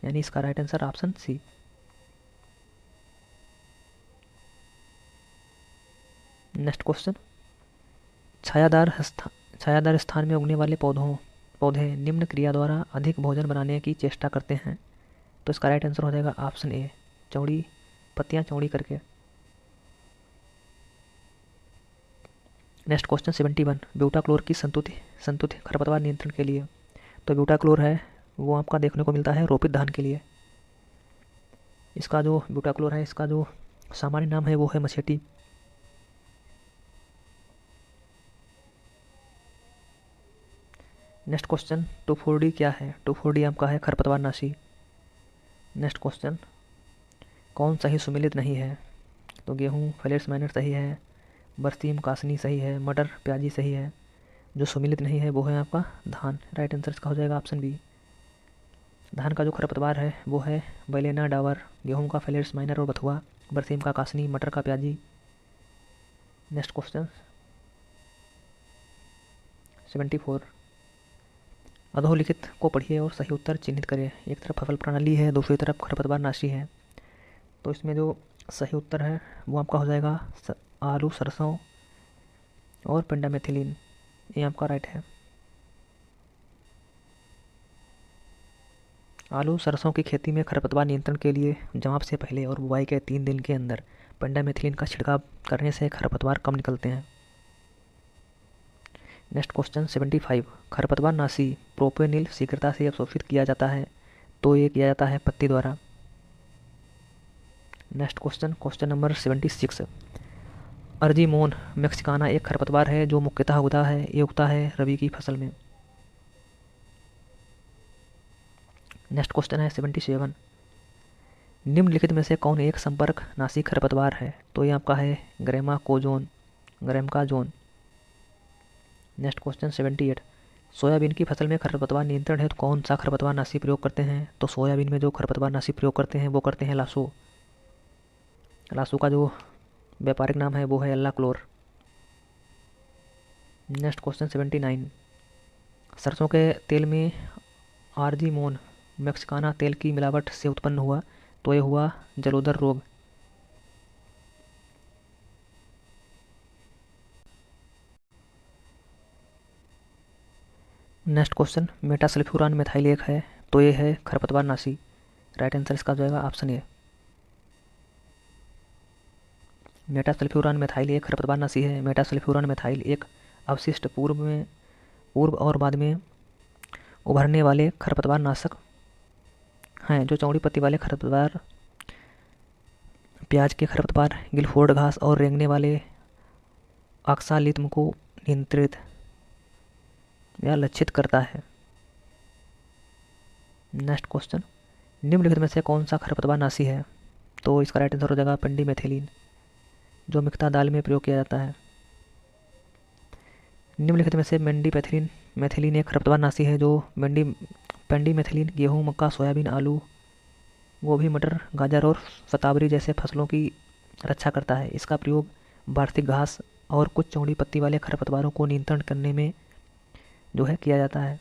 यानी इसका right answer option C. Next question, छायादार स्थान में उगने वाले पौधे निम्न क्रिया द्वारा अधिक भोजन बनाने की चेष्टा करते हैं, तो इसका राइट आंसर हो जाएगा ऑप्शन ए पत्तियां चौड़ी करके। नेक्स्ट क्वेश्चन 71, ब्यूटाक्लोर की संतुति खरपतवार नियंत्रण के लिए, तो ब्यूटाक्लोर है वो आपका देखने को मिलता है रोपित धान के लिए। इसका जो ब्यूटाक्लोर है इसका जो सामान्य नाम है वो है मछेटी। नेक्स्ट क्वेश्चन, टूफोर्डी क्या है? टूफोर्डी आपका है खरपतवार नाशी। नेक्स्ट क्वेश्चन, कौन सही सुमेलित नहीं है? तो गेहूँ फेलियर्स माइनर सही है, बरसीम कासनी सही है, मटर प्याजी सही है। जो सुमेलित नहीं है वो है आपका धान, राइट आंसर इसका हो जाएगा ऑप्शन बी। धान का जो खरपतवार है वो है बैलेना डावर, गेहूं का फेलियरिस माइनर और बथुआ, बरसीम का कासनी, मटर का प्याजी। Next question 74। अधोलिखित को पढ़िए और सही उत्तर चिन्हित करें। एक तरफ फसल प्रणाली है, दूसरी तरफ खरपतवार नाशी है। तो इसमें जो सही उत्तर है वो आपका हो जाएगा आलू, सरसों और पेंडामेथिलीन, ये आपका राइट है। आलू सरसों की खेती में खरपतवार नियंत्रण के लिए जमाव से पहले और बुवाई के 3 दिन के अंदर पेंडामेथिलीन का छिड़काव करने से खरपतवार कम निकलते हैं। Next question 75। खरपतवार नाशी प्रोपेनिल शीघ्रता से अवशोषित किया जाता है, तो ये किया जाता है पत्ती द्वारा। Next question number 76। अर्जीमोन मैक्सिकाना एक खरपतवार है जो मुख्यतः उगता है रबी की फसल में। नेक्स्ट क्वेश्चन है 77। निम्नलिखित में से कौन एक संपर्क नाशी खरपतवार है, तो ये आपका है ग्रैमकाजोन। Next question 78। सोयाबीन की फसल में खरपतवार नियंत्रण हेतु कौन सा खरपतवार नाशी प्रयोग करते हैं, तो सोयाबीन में जो खरपतवार नाशी प्रयोग करते हैं वो करते हैं लासो। लासो का जो व्यापारिक नाम है वो है अल्लाक्लोर। Next question 79। सरसों के तेल में आर्जीमोन मैक्सिकाना तेल की मिलावट से उत्पन्न हुआ, तो ये हुआ जलोदर रोग। नेक्स्ट क्वेश्चन मेटासल्फ्यूरान मेथाइल एक है, तो ये है खरपतवार नाशी। राइट आंसर इसका हो जाएगा ऑप्शन ए। मेटासल्फ्यूरान मेथाइल एक खरपतवार नाशी है। मेटासल्फ्यूरान मेथाइल एक अवशिष्ट पूर्व और बाद में उभरने वाले खरपतवार नाशक हैं जो चौड़ी पत्ती वाले खरपतवार, प्याज के खरपतवार, गिलफोर्ड घास और रेंगने वाले ऑक्सालिथ्म को नियंत्रित या लक्षित करता है। Next question. निम्नलिखित में से कौन सा खरपतवार नाशी है, तो इसका राइट आंसर हो जाएगा पेंडीमेथिलीन, जो मिक्ता दाल में प्रयोग किया जाता है। निम्नलिखित में से मेथिलीन एक खरपतवार नाशी है जो पेंडीमेथिलीन गेहूँ, मक्का, सोयाबीन, आलू, गोभी, मटर, गाजर और शतावरी जैसे फसलों की रक्षा करता है। इसका प्रयोग वार्षिक घास और कुछ चौड़ी पत्ती वाले खरपतवारों को नियंत्रण करने में जो है किया जाता है।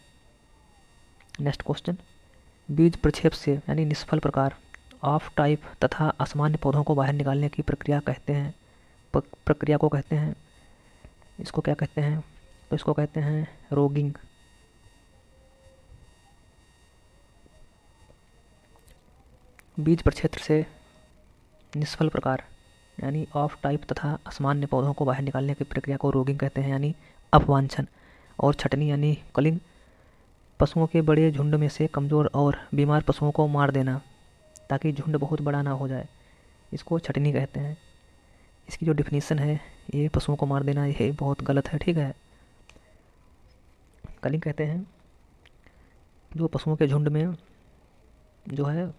Next question. बीज प्रक्षेप से यानी निष्फल प्रकार, ऑफ टाइप तथा असामान्य पौधों को बाहर निकालने की प्रक्रिया को कहते हैं, इसको क्या कहते हैं, तो इसको कहते हैं रोगिंग। बीज प्रक्षेत्र से निष्फल प्रकार यानी ऑफ टाइप तथा असामान्य पौधों को बाहर निकालने की प्रक्रिया को रोगिंग कहते हैं, यानी अपवांछन। और छटनी यानी कलिंग, पशुओं के बड़े झुंड में से कमज़ोर और बीमार पशुओं को मार देना ताकि झुंड बहुत बड़ा ना हो जाए, इसको छटनी कहते हैं। इसकी जो डिफिनीसन है, ये पशुओं को मार देना ये बहुत गलत है, ठीक है। कलिंग कहते हैं जो पशुओं के झुंड में जो है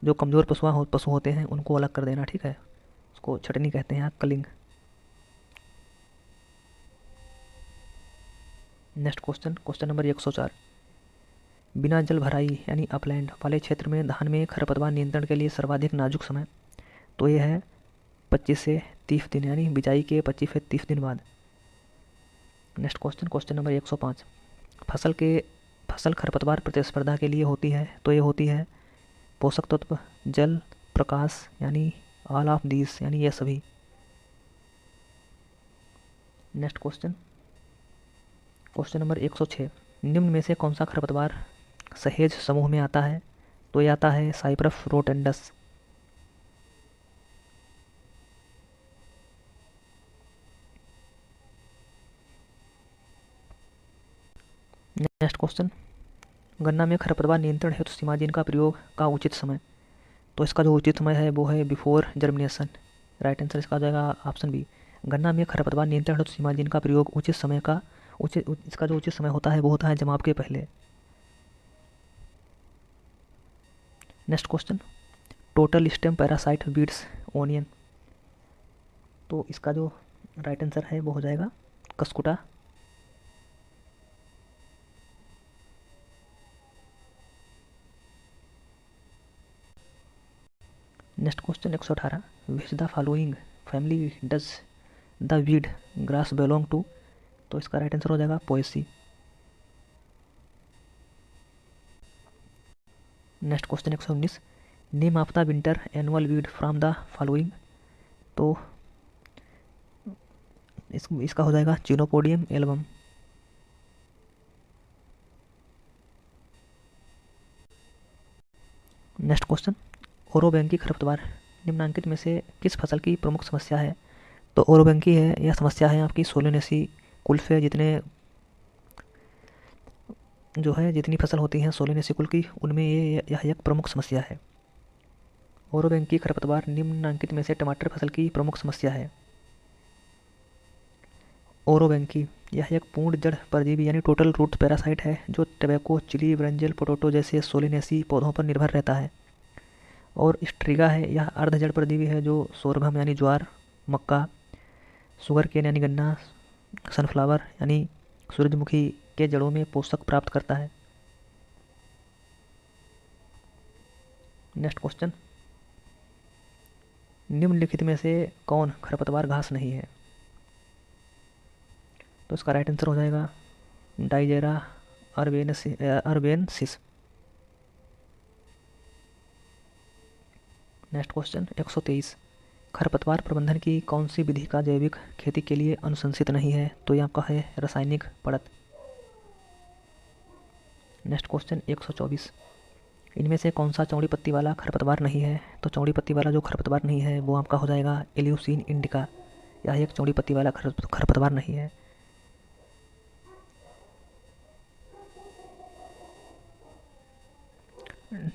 जो कमज़ोर पशु होते हैं उनको अलग कर देना, ठीक है, उसको छटनी कहते हैं, कलिंग। Next question number 104। बिना जल भराई यानी अपलैंड वाले क्षेत्र में धान में खरपतवार नियंत्रण के लिए सर्वाधिक नाजुक समय, तो ये है 25 से 30 दिन यानी बिजाई के 25 से 30 दिन बाद। Next question number 105। फसल खरपतवार प्रतिस्पर्धा के लिए होती है, तो ये होती है पोषक तत्व, जल, प्रकाश यानी ऑल ऑफ दीज यानी ये सभी। Next question number 106। निम्न में से कौन सा खरपतवार सहेज समूह में आता है, तो ये आता है साइप्रस रोटेंडस। Next question. गन्ना में खरपतवार नियंत्रण हेतु सिमाजिन का प्रयोग का उचित समय, तो इसका जो उचित समय है वो है बिफोर जर्मिनेशन। राइट आंसर इसका हो जाएगा ऑप्शन बी। गन्ना में खरपतवार नियंत्रण हेतु सिमाजिन का प्रयोग इसका जो उचित समय होता है वो होता है जमाव के पहले। Next question. Total stem parasite beets onion, तो इसका जो राइट आंसर है वो हो जाएगा cuscuta. Next question 118, which the following family does the weed grass belong to? तो इसका राइट आंसर हो जाएगा Poaceae. Next question 119, name of the winter annual weed from the following? तो इसका हो जाएगा chenopodium album. Next question, orobanche खरपतवार निम्नांकित में से किस फसल की प्रमुख समस्या है? तो ओरोबैंकी है, यह समस्या है आपकी सोलेनेसी कुल्फे, जितनी फसल होती हैं सोलेनेसी कुल की, उनमें यह एक प्रमुख समस्या है। ओरोबैंकी खरपतवार निम्नांकित में से टमाटर फसल की प्रमुख समस्या है। ओरोबैंकी यह एक पूर्ण जड़ परजीवी यानी टोटल रूट पैरासाइट है जो टबैको, चिली, ब्रिंजल, पोटैटो जैसे सोलेनेसी पौधों पर निर्भर रहता है। और स्ट्रिगा है, यह अर्ध जड़ परजीवी है जो सोरघम यानी ज्वार, मक्का, शुगर केन यानी गन्ना, सनफ्लावर यानी सूरजमुखी के जड़ों में पोषक प्राप्त करता है। नेक्स्ट क्वेश्चन, निम्नलिखित में से कौन खरपतवार घास नहीं है? तो इसका राइट आंसर हो जाएगा डाइजेरा अर्बेनसिस। नेक्स्ट क्वेश्चन 123, खरपतवार प्रबंधन की कौन सी विधि का जैविक खेती के लिए अनुशंसित नहीं है? तो यह आपका है रासायनिक पड़त। नेक्स्ट क्वेश्चन 124, इनमें से कौन सा चौड़ी पत्ती वाला खरपतवार नहीं है? तो चौड़ी पत्ती वाला जो खरपतवार नहीं है वो आपका हो जाएगा एल्यूसीन इंडिका। यह एक चौड़ी पत्ती वाला खरपतवार नहीं है।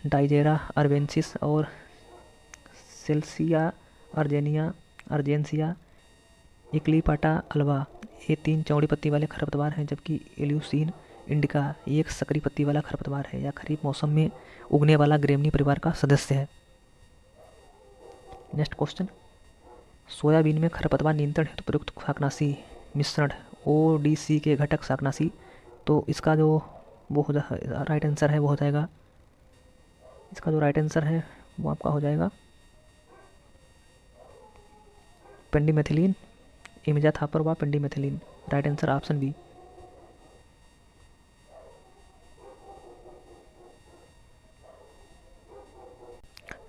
डाइजेरा अर्बेंसिस और सेल्सिया अर्जेंसिया इक्लीपाटा अल्वा, ये 3 चौड़ी पत्ती वाले खरपतवार हैं, जबकि एल्यूसीन इंडिका ये एक सकरी पत्ती वाला खरपतवार है। यह खरीफ मौसम में उगने वाला ग्रेमनी परिवार का सदस्य है। नेक्स्ट क्वेश्चन, सोयाबीन में खरपतवार नियंत्रण हेतु प्रयुक्त शाकनाशी मिश्रण ODC के घटक शाकनाशी। तो इसका जो राइट आंसर है वो हो जाएगा, इसका जो राइट आंसर है वो आपका हो जाएगा पेंडिमेथिलीन, इमिजाथापर व pendimethalin. Right answer option B.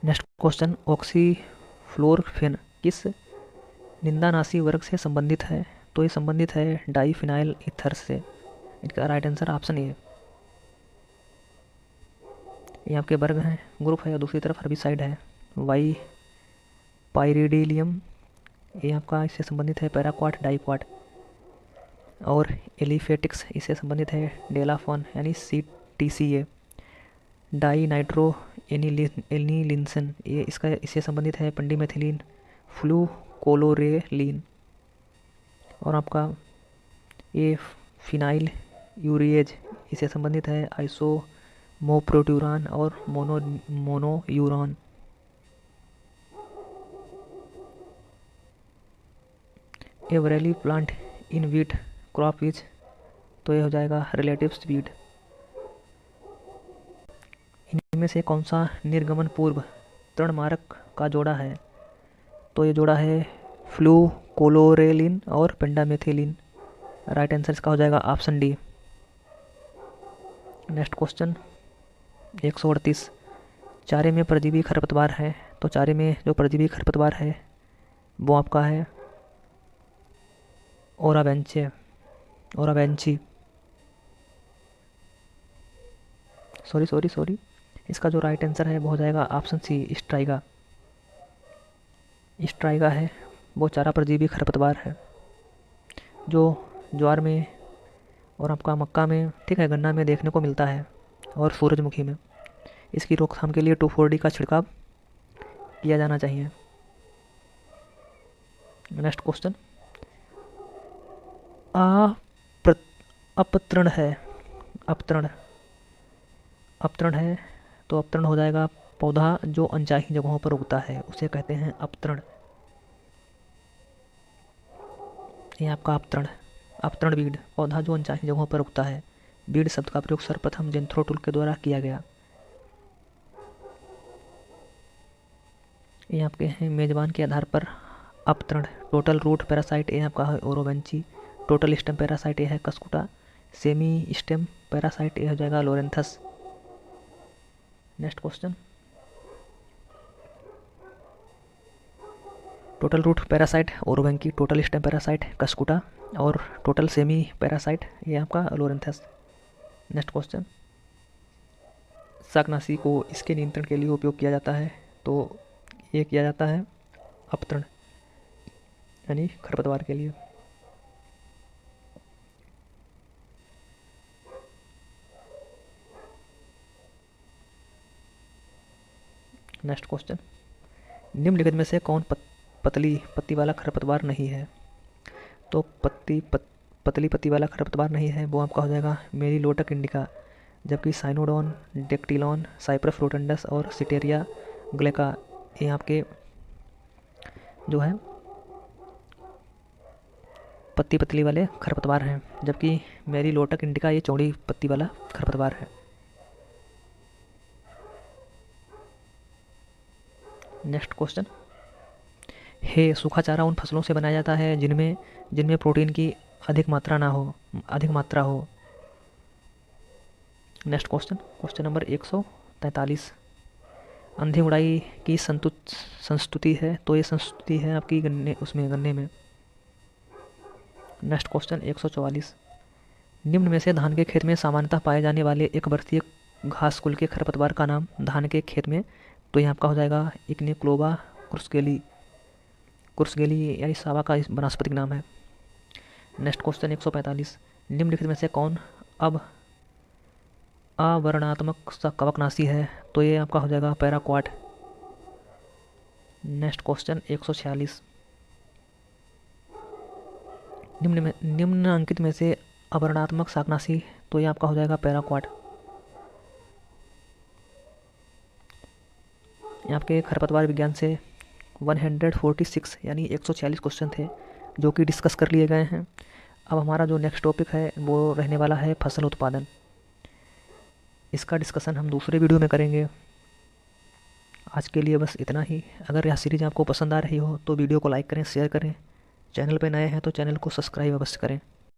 Next question, ऑक्सीफ्लोरोक्विन किस निंदानाशी वर्ग से संबंधित है? तो ये संबंधित है डाइफिनाइल ईथर से। इसका राइट आंसर ऑप्शन ए। ये आपके वर्ग हैं, ग्रुप है, और दूसरी तरफ हर्बिसाइड है वाई पाइरिडिलियम, ये आपका इससे संबंधित है पैराक्वाट डाइक्वाट। और एलिफेटिक्स इससे संबंधित है डेलाफॉन यानी CTCA। डाई नाइट्रो एनिलिनसन ये इससे संबंधित है पेंडिमेथिलीन फ्लूकोलोरेलिन। और आपका ये फिनाइल यूरिएज इससे संबंधित है आइसोमोप्रोट्यूरान और मोनोयूरान। एवरेली plant in wheat crop which, तो ये हो जाएगा रिलेटिव स्पीड। इनमें से कौन सा निर्गमन पूर्व तृणमारक का जोड़ा है? तो ये जोड़ा है फ्लूकोलोरेलिन और पेंडामेथिलीन। राइट आंसर इसका हो जाएगा ऑप्शन डी। नेक्स्ट क्वेश्चन 138, चारे में परजीवी खरपतवार है। तो चारे में जो परजीवी खरपतवार है वो आपका है ओरावेंची। सॉरी, इसका जो राइट आंसर है वो हो जाएगा ऑप्शन सी स्ट्राइगा। स्ट्राइगा है वो चारा परजीवी खरपतवार है जो ज्वार में और आपका मक्का में, ठीक है, गन्ना में देखने को मिलता है और सूरजमुखी में। इसकी रोकथाम के लिए 2,4-D का छिड़काव किया जाना चाहिए। नेक्स्ट क्वेश्चन, अपतरण है तो अपतरण हो जाएगा पौधा जो अनचाही जगहों पर उगता है उसे कहते हैं अपतरण। ये आपका अपतरण बीड, पौधा जो अनचाही जगहों पर उगता है। बीड शब्द का प्रयोग सर्वप्रथम जेंथ्रोटुल के द्वारा किया गया। ये आपके हैं मेज़बान के आधार पर अपतरण। टोटल रूट पैरासाइट ये आपका है ओरोबेंची। टोटल स्टेम पैरासाइट ये है कस्कुटा। सेमी स्टेम पैरासाइट ये हो जाएगा loranthus. Next question, total root parasite orobanche, total stem parasite cuscuta और टोटल सेमी पैरासाइट ये आपका लोरेंथस। नेक्स्ट क्वेश्चन, शाकनाशी को इसके नियंत्रण के लिए उपयोग किया जाता है, तो ये किया जाता है अपतरण यानी खरपतवार के लिए। नेक्स्ट क्वेश्चन, निम्नलिखित में से कौन पतली पत्ती वाला खरपतवार नहीं है? तो पतली पत्ती वाला खरपतवार नहीं है वो आपका हो जाएगा मेरीलोटक इंडिका, जबकि साइनोडोन, डेक्टिलॉन, साइप्रस रोटंडस और सिटेरिया ग्लेका ये आपके जो है पत्ती पतली वाले खरपतवार हैं, जबकि मेरीलोटक इंडिका ये चौड़ी पत्ती वाला खरपतवार है। नेक्स्ट क्वेश्चन, हे सूखा चारा उन फसलों से बनाया जाता है जिनमें प्रोटीन की अधिक मात्रा हो। नेक्स्ट क्वेश्चन, क्वेश्चन नंबर 143, अंधी उड़ाई की संस्तुति है, तो ये संस्तुति है आपकी गन्ने में। नेक्स्ट क्वेश्चन 144, निम्न में से धान के खेत में सामान्यतः पाए जाने वाले एक वर्षीय घास कुल के खरपतवार का नाम धान के खेत में, तो ये आपका हो जाएगा इग्नेक्लोबा कुर्सगेली यानी सावा का वनस्पतिक नाम है। नेक्स्ट क्वेश्चन 145, निम्नलिखित में से कौन अब अवर्णात्मक कवकनाशी है, तो ये आपका हो जाएगा पैराक्वाट। नेक्स्ट क्वेश्चन 146, निम्नांकित में से अवर्णात्मक शाकनाशी, तो ये आपका हो जाएगा पैराक्वाट। आपके खरपतवार विज्ञान से 146 यानी 146 क्वेश्चन थे जो कि डिस्कस कर लिए गए हैं। अब हमारा जो नेक्स्ट टॉपिक है वो रहने वाला है फसल उत्पादन। इसका डिस्कशन हम दूसरे वीडियो में करेंगे। आज के लिए बस इतना ही। अगर यह सीरीज़ आपको पसंद आ रही हो तो वीडियो को लाइक करें, शेयर करें। चैनल पर नए हैं तो चैनल को सब्सक्राइब अवश्य करें।